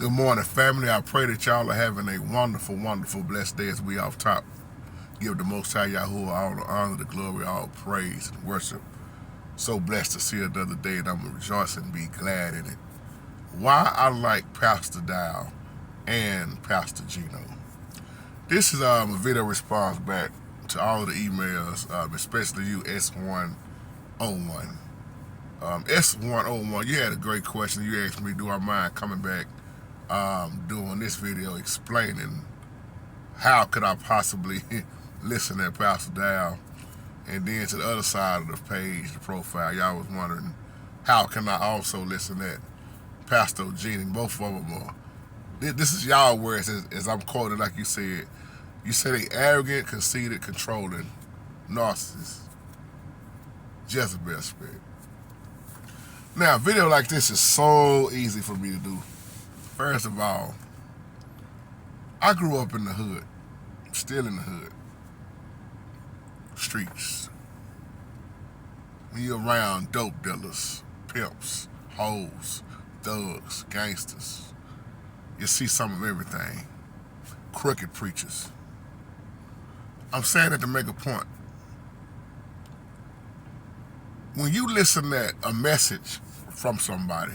Good morning, family. I pray that y'all are having a wonderful, wonderful, blessed day as we off top. Give the Most High Yahuwah all the honor, the glory, all praise, and worship. So blessed to see another day, and I'm going to rejoice and be glad in it. Why I like Pastor Dowell and Pastor Gino. This is a video response back to all of the emails, especially you, S101. S101, you had a great question. You asked me, do I mind coming back doing this video explaining how could I possibly listen to Pastor Dowell, and then to the other side of the page, the profile, y'all was wondering how can I also listen at Pastor Gino. Both of them are, this is y'all words as I'm quoting, like you said they arrogant, conceited, controlling, narcissists, Jezebel spirit. Now, a video like this is so easy for me to do. First of all, I grew up in the hood, still in the hood, streets. When you're around dope dealers, pimps, hoes, thugs, gangsters, you see some of everything. Crooked preachers. I'm saying that to make a point. When you listen at a message from somebody,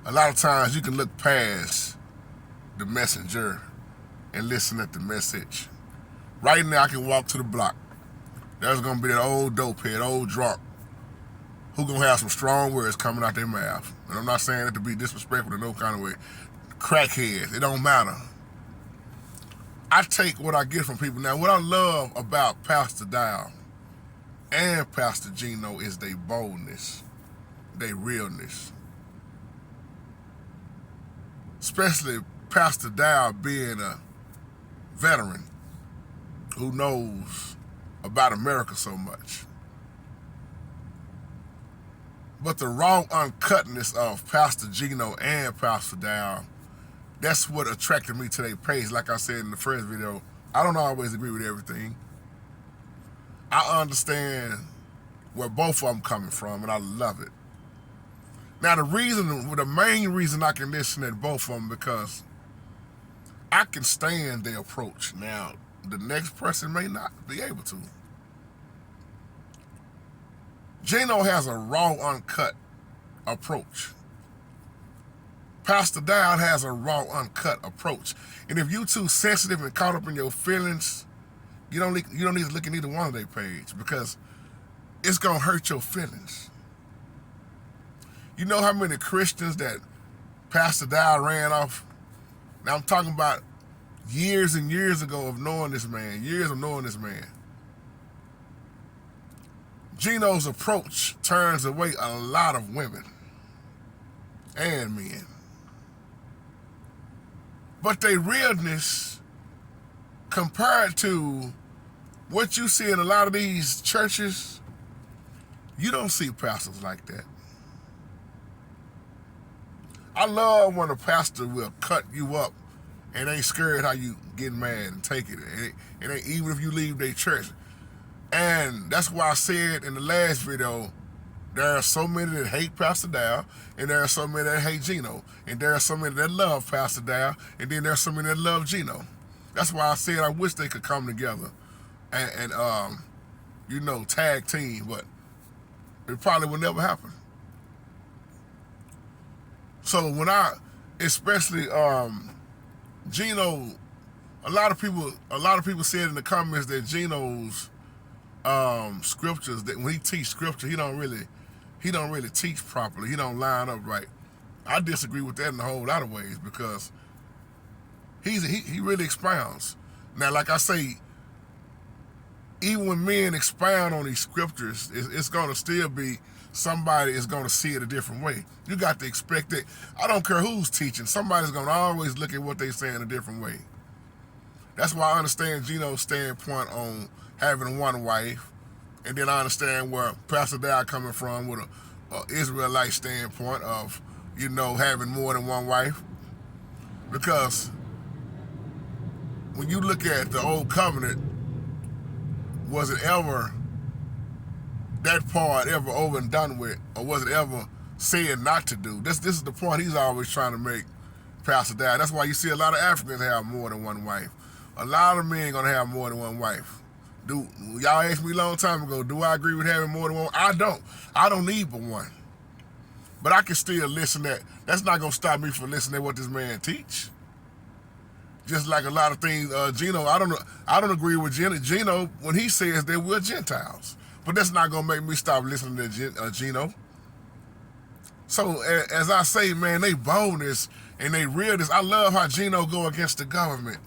a lot of times you can look past the messenger and listen at the message. Right now I can walk to the block. There's gonna be that old dopehead, old drunk, who gonna have some strong words coming out their mouth. And I'm not saying it to be disrespectful in no kind of way. Crackheads, it don't matter. I take what I get from people. Now, what I love about Pastor Dowell and Pastor Gino is their boldness, their realness. Especially Pastor Dowell being a veteran who knows about America so much. But the raw uncutness of Pastor Gino and Pastor Dowell, that's what attracted me to their page. Like I said in the first video, I don't always agree with everything. I understand where both of them coming from, and I love it. Now, the main reason I can listen to both of them, because I can stand their approach. Now, the next person may not be able to. Gino has a raw, uncut approach. Pastor Dowell has a raw, uncut approach. And if you too sensitive and caught up in your feelings, you don't need to look at either one of their page, because it's gonna hurt your feelings. You know how many Christians that Pastor Dowell ran off? Now I'm talking about years and years ago of knowing this man, years of knowing this man. Gino's approach turns away a lot of women and men. But their realness, compared to what you see in a lot of these churches, you don't see pastors like that. I love when a pastor will cut you up and ain't scared how you get mad and take it. And even if you leave their church. And that's why I said in the last video, there are so many that hate Pastor Dowell, and there are so many that hate Gino, and there are so many that love Pastor Dowell, and then there are so many that love Gino. That's why I said I wish they could come together and tag team, but it probably will never happen. So when especially Gino, a lot of people said in the comments that Gino's scriptures, that when he teach scripture, he don't really teach properly. He don't line up right. I disagree with that in a whole lot of ways, because he really expounds. Now, like I say, even when men expound on these scriptures, it's gonna still be somebody is gonna see it a different way. You got to expect it. I don't care who's teaching. Somebody's gonna always look at what they say in a different way. That's why I understand Gino's standpoint on having one wife, and then I understand where Pastor Dowell coming from with a Israelite standpoint of, having more than one wife. Because when you look at the old covenant, was it ever that part ever over and done with, or was it ever said not to do. This is the point he's always trying to make, Pastor Dowell. That's why you see a lot of Africans have more than one wife. A lot of men gonna have more than one wife. Y'all asked me a long time ago, do I agree with having more than one? I don't. I don't need but one. But I can still listen. That's not gonna stop me from listening to what this man teach. Just like a lot of things, Gino, I don't agree with Gino when he says that we're Gentiles. But that's not gonna make me stop listening to Gino. So as I say, man, they boldness and they realness. I love how Gino go against the government.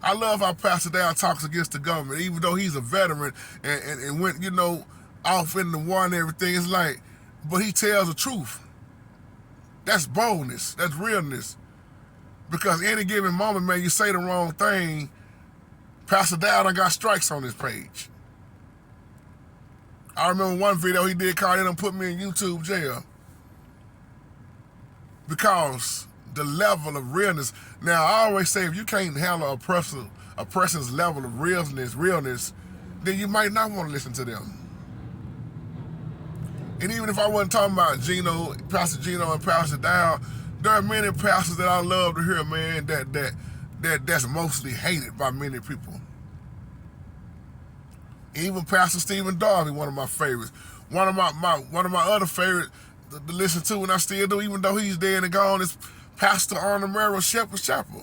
I love how Pastor Dowell talks against the government, even though he's a veteran and went, off in the war and everything. It's like, but he tells the truth. That's boldness. That's realness. Because any given moment, man, you say the wrong thing, Pastor Dowell done got strikes on his page. I remember one video he did called in and put me in YouTube jail. Because the level of realness. Now, I always say if you can't handle a person's level of realness, then you might not want to listen to them. And even if I wasn't talking about Gino, Pastor Gino and Pastor Dowell, there are many pastors that I love to hear, man, that's mostly hated by many people. Even Pastor Stephen Darby, one of my favorites. One of my other favorites to listen to, and I still do, even though he's dead and gone, is Pastor Arnold Merrill, Shepherd's Chapel.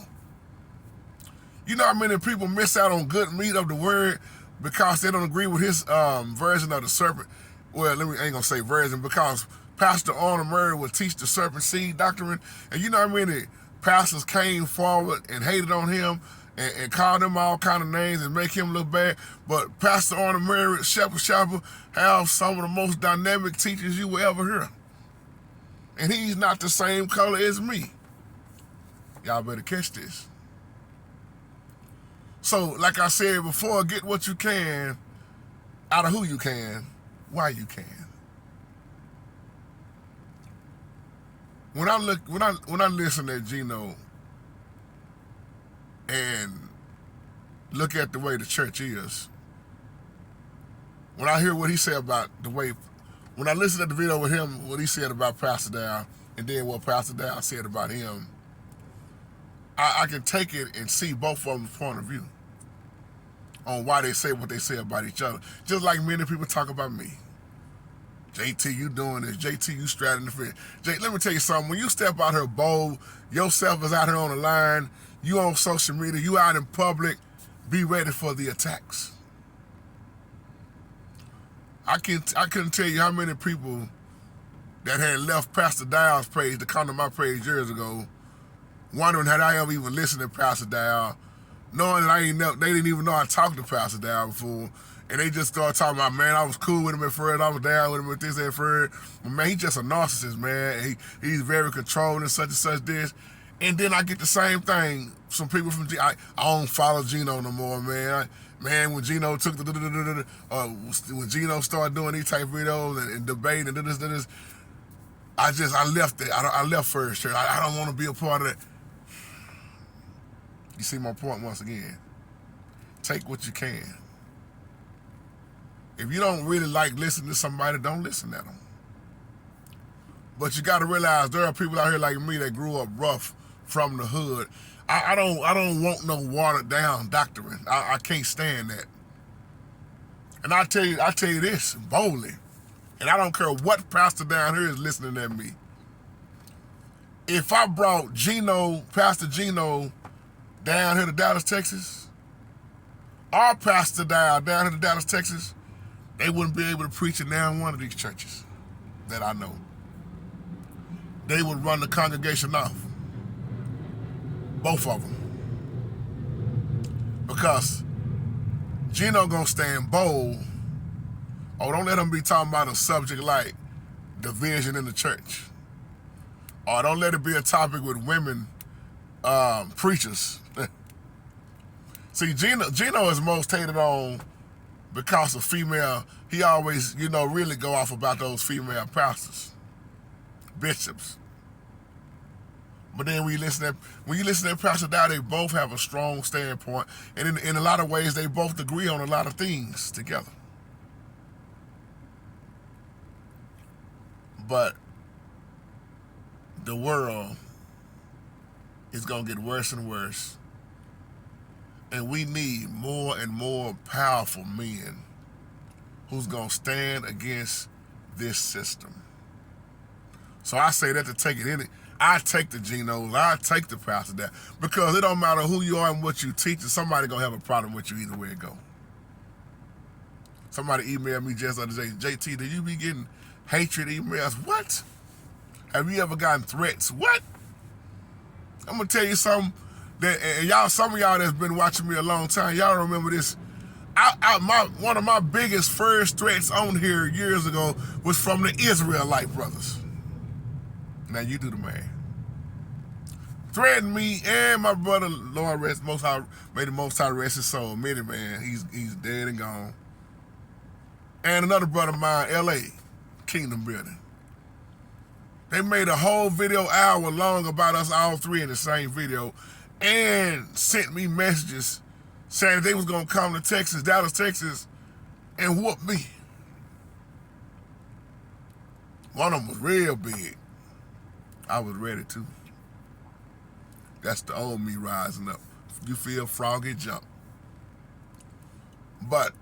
You know how many people miss out on good meat of the word because they don't agree with his version of the serpent? Well, I ain't gonna say version, because Pastor Arnold Murray would teach the serpent seed doctrine. And you know how many pastors came forward and hated on him and called him all kind of names and make him look bad. But Pastor Arnold Murray at Shepherd's Chapel have some of the most dynamic teachers you will ever hear. And he's not the same color as me. Y'all better catch this. So, like I said before, get what you can out of who you can, while you can. When I listen to Gino and look at the way the church is, when I hear what he said about the way, when I listen to the video with him, what he said about Pastor Dowell, and then what Pastor Dowell said about him, I can take it and see both of them's point of view on why they say what they say about each other. Just like many people talk about me. JT, you doing this. JT, you straddling the fence. Let me tell you something. When you step out here bold, yourself is out here on the line, you on social media, you out in public, be ready for the attacks. I couldn't tell you how many people that had left Pastor Dowell's page to come to my page years ago, wondering had I ever even listened to Pastor Dowell, knowing that they didn't even know I talked to Pastor Dowell before. And they just started talking about, man, I was cool with him at first, I was down with him at this and first. But man, he's just a narcissist, man. He's very controlling and such this. And then I get the same thing. Some people from I don't follow Gino no more, man. When Gino took when Gino started doing these type of videos and debating and this, I left it. I left First Church. I don't want to be a part of that. You see my point once again. Take what you can. If you don't really like listening to somebody, don't listen to them. But you got to realize there are people out here like me that grew up rough from the hood. I don't want no watered down doctrine. I can't stand that. And I tell you this boldly, and I don't care what pastor down here is listening at me. If I brought Pastor Gino down here to Dallas, Texas, or Pastor Dowell down here to Dallas, Texas, they wouldn't be able to preach in now one of these churches that I know. They would run the congregation off. Both of them. Because Gino gonna stand bold. Oh, don't let him be talking about a subject like division in the church. Or don't let it be a topic with women preachers. See, Gino is most hated on because of female. He always, really go off about those female pastors, bishops. But then when you listen to Pastor Dowell, they both have a strong standpoint, and in a lot of ways, they both agree on a lot of things together. But the world is going to get worse and worse. And we need more and more powerful men who's going to stand against this system. So I say that to take it in. I take the Ginos, I take the pastor that, because it don't matter who you are and what you teach, somebody going to have a problem with you either way it go. Somebody emailed me just the other day, JT, do you be getting hatred emails? What? Have you ever gotten threats? What? I'm going to tell you something. And y'all, some of y'all that's been watching me a long time, y'all remember this. One of my biggest first threats on here years ago was from the Israelite brothers. Now you do the math. Threatened me and my brother, Lord rest, may the Most High rest his soul. Many man, he's dead and gone. And another brother of mine, L.A., Kingdom Building. They made a whole video hour long about us all three in the same video, and sent me messages saying that they was gonna come to Texas, Dallas, Texas, and whoop me. One of them was real big. I was ready too. That's the old me rising up. You feel froggy, jump. But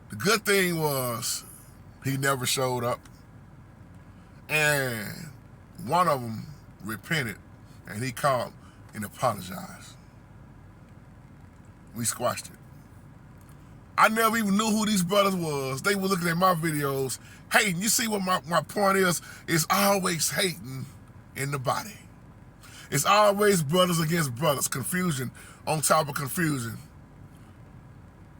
the good thing was he never showed up. And one of them repented, and he called and apologized. We squashed it. I never even knew who these brothers was. They were looking at my videos, hating. You see what my point is? It's always hating in the body. It's always brothers against brothers, confusion on top of confusion.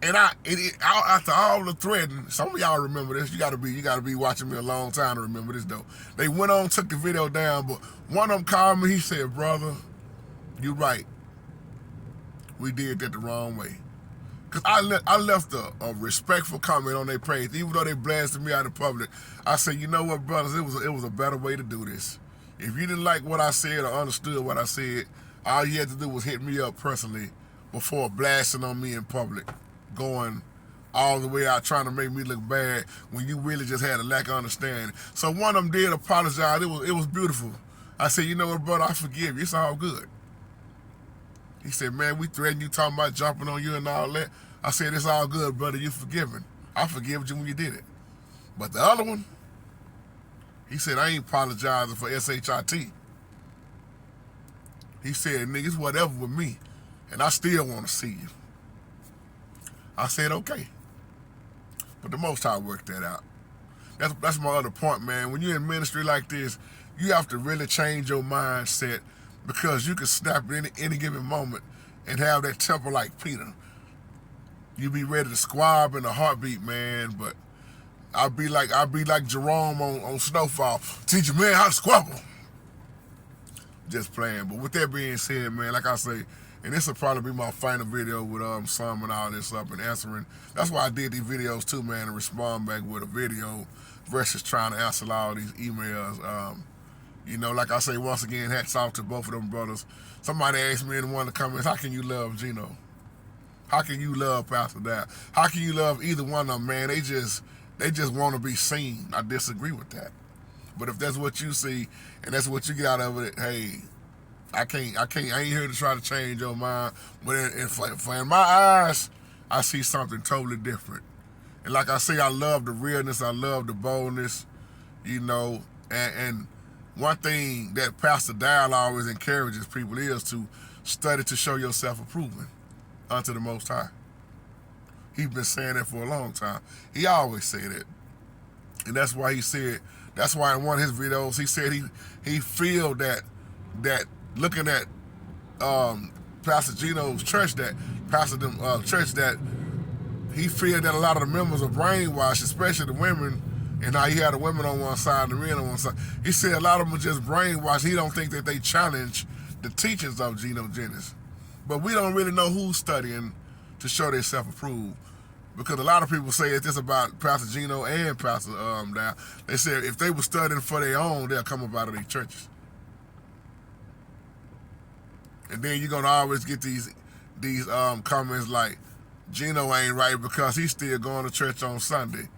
And after all the threading, some of y'all remember this. You gotta be watching me a long time to remember this though. They went on, took the video down, but one of them called me. He said, "Brother, you right. We did that the wrong way." Cause I left a respectful comment on their page, even though they blasted me out in public. I said, you know what, brothers, it was a better way to do this. If you didn't like what I said or understood what I said, all you had to do was hit me up personally before blasting on me in public, going all the way out trying to make me look bad when you really just had a lack of understanding. So one of them did apologize. It was beautiful. I said, you know what, brother, I forgive you. It's all good. He said, man, we threatened you, talking about jumping on you and all that. I said, it's all good, brother. You forgiven. I forgive you when you did it. But the other one, he said, I ain't apologizing for SHIT. He said, niggas, whatever with me, and I still want to see you. I said, okay. But the Most High worked that out. That's my other point, man. When you're in ministry like this, you have to really change your mindset, because you can snap at any given moment and have that temper like Peter. You be ready to squab in a heartbeat, man, but I'll be like Jerome on Snowfall. Teach a man how to squabble. Just playing. But with that being said, man, like I say, and this will probably be my final video with summing all this up and answering. That's why I did these videos too, man, to respond back with a video versus trying to answer all these emails. You know, like I say, once again, hats off to both of them brothers. Somebody asked me in one of the comments, how can you love Gino? How can you love Pastor Dowell? How can you love either one of them, man? They just want to be seen. I disagree with that. But if that's what you see and that's what you get out of it, hey, I ain't here to try to change your mind. But in my eyes, I see something totally different. And like I say, I love the realness. I love the boldness, you know. And one thing that Pastor Dowell always encourages people is to study to show yourself approving unto the Most High. He's been saying that for a long time. He always said it. And that's why in one of his videos, he said he feel that looking at Pastor Gino's church, that he feel that a lot of the members are brainwashed, especially the women, and how he had the women on one side and the men on one side. He said a lot of them are just brainwashed. He don't think that they challenge the teachings of Gino Jennings. But we don't really know who's studying to show they self-approved. Because a lot of people say it's just about Pastor Gino and Pastor Dowell. They say if they were studying for their own, they'll come up out of their churches. And then you're gonna always get these comments like, Gino ain't right because he's still going to church on Sunday.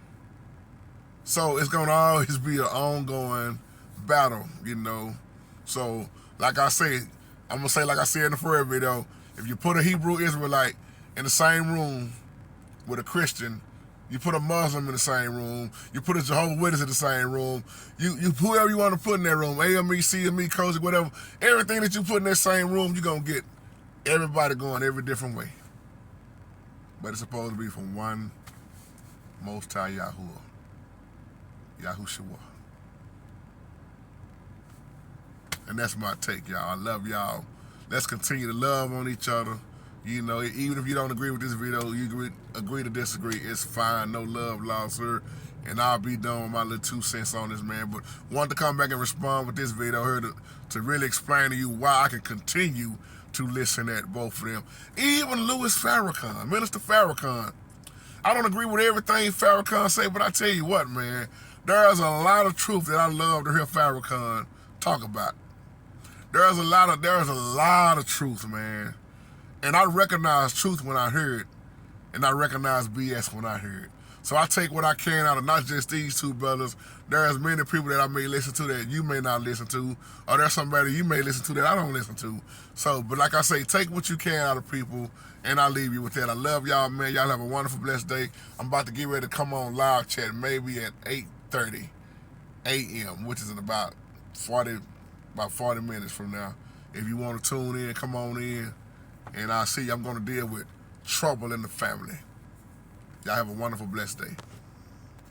So it's gonna always be an ongoing battle, you know. So, like I say, I'm going to say like I said in the first video, if you put a Hebrew Israelite in the same room with a Christian, you put a Muslim in the same room, you put a Jehovah's Witness in the same room, you whoever you want to put in that room, AME, CME, Cozy, whatever, everything that you put in that same room, you're going to get everybody going every different way. But it's supposed to be from one Most High Yahushua. And that's my take, y'all. I love y'all. Let's continue to love on each other. You know, even if you don't agree with this video, you agree to disagree, it's fine. No love lost here. And I'll be done with my little 2 cents on this, man. But wanted to come back and respond with this video here to really explain to you why I can continue to listen at both of them. Even Louis Farrakhan, Minister Farrakhan. I don't agree with everything Farrakhan say, but I tell you what, man, there's a lot of truth that I love to hear Farrakhan talk about. There's a lot of truth, man. And I recognize truth when I hear it, and I recognize BS when I hear it. So I take what I can out of not just these two brothers. There's many people that I may listen to that you may not listen to, or there's somebody you may listen to that I don't listen to. So, but like I say, take what you can out of people, and I'll leave you with that. I love y'all, man. Y'all have a wonderful, blessed day. I'm about to get ready to come on live chat maybe at 8:30 a.m., which is in about 40 minutes from now. If you want to tune in, come on in. And I'll see you. I'm going to deal with trouble in the family. Y'all have a wonderful, blessed day.